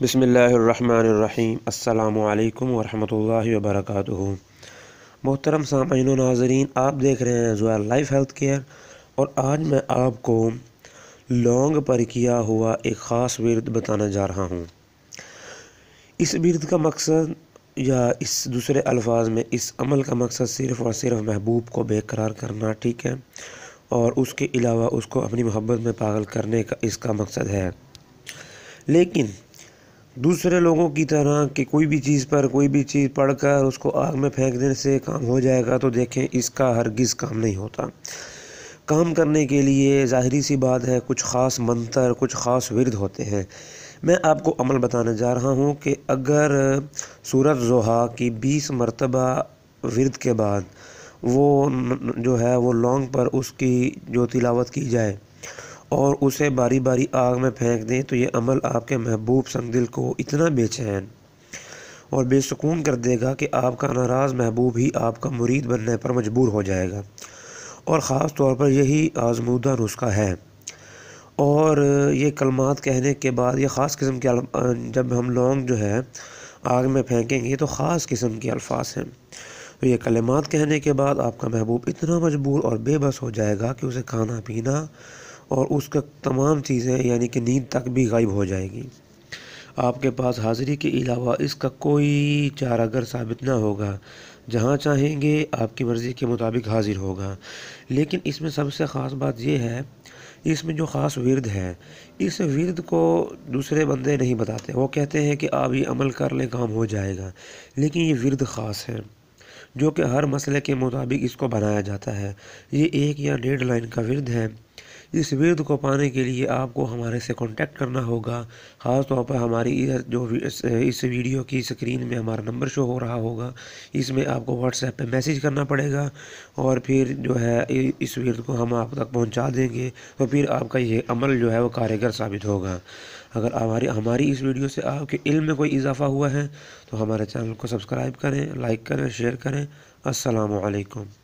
بسم اللہ الرحمن الرحیم۔ السلام علیکم ورحمۃ اللہ وبرکاتہ۔ محترم سامعین و ناظرین، آپ دیکھ رہے ہیں زویل لائف ہیلتھ کیئر، اور آج میں آپ کو لونگ پر کیا ہوا ایک خاص ورد بتانے جا رہا ہوں۔ اس ورد کا مقصد، یا اس دوسرے الفاظ میں اس عمل کا مقصد صرف اور صرف محبوب کو بے قرار کرنا، ٹھیک ہے، اور اس کے علاوہ اس کو اپنی محبت میں پاگل کرنے کا اس کا مقصد ہے۔ لیکن دوسرے لوگوں کی طرح کہ کوئی بھی چیز پڑھ کر اس کو آگ میں پھینک دینے سے کام ہو جائے گا، تو دیکھیں اس کا ہرگز کام نہیں ہوتا۔ کام کرنے کے لیے ظاہری سی بات ہے، کچھ خاص منتر، کچھ خاص ورد ہوتے ہیں۔ میں آپ کو عمل بتانے جا رہا ہوں کہ اگر سورۃ ضحیٰ کی 20 مرتبہ ورد کے بعد وہ لونگ پر اس کی جو تلاوت کی جائے اور اسے باری باری آگ میں پھینک دیں، تو یہ عمل آپ کے محبوب سنگ دل کو اتنا بے چین اور بے سکون کر دے گا کہ آپ کا ناراض محبوب ہی آپ کا مرید بننے پر مجبور ہو جائے گا۔ اور خاص طور پر یہی آزمودہ نسخہ ہے، اور یہ کلمات کہنے کے بعد یہ خاص قسم کے جب ہم لونگ آگ میں پھینکیں گے تو خاص قسم کے الفاظ ہیں۔ تو یہ کلمات کہنے کے بعد آپ کا محبوب اتنا مجبور اور بے بس ہو جائے گا کہ اسے کھانا پینا اور اس کا تمام چیزیں یعنی کہ نیند تک بھی غائب ہو جائے گی۔ آپ کے پاس حاضری کے علاوہ اس کا کوئی چارہ گر ثابت نہ ہوگا۔ جہاں چاہیں گے آپ کی مرضی کے مطابق حاضر ہوگا۔ لیکن اس میں سب سے خاص بات یہ ہے، اس میں جو خاص ورد ہے، اس ورد کو دوسرے بندے نہیں بتاتے۔ وہ کہتے ہیں کہ آپ یہ عمل کر لیں، کام ہو جائے گا، لیکن یہ ورد خاص ہے جو کہ ہر مسئلے کے مطابق اس کو بنایا جاتا ہے۔ یہ 1 یا 1.5 لائن کا ورد ہے۔ اس ورد کو پانے کے لیے آپ کو ہمارے سے کانٹیکٹ کرنا ہوگا۔ خاص طور پر ہماری اس ویڈیو کی سکرین میں ہمارا نمبر شو ہو رہا ہوگا، اس میں آپ کو واٹس ایپ پہ میسیج کرنا پڑے گا، اور پھر اس ورد کو ہم آپ تک پہنچا دیں گے، تو پھر آپ کا یہ عمل وہ کارگر ثابت ہوگا۔ اگر ہماری اس ویڈیو سے آپ کے علم میں کوئی اضافہ ہوا ہے تو ہمارے چینل کو سبسکرائب کریں، لائک کریں، شیئر کریں۔ السلام علیکم۔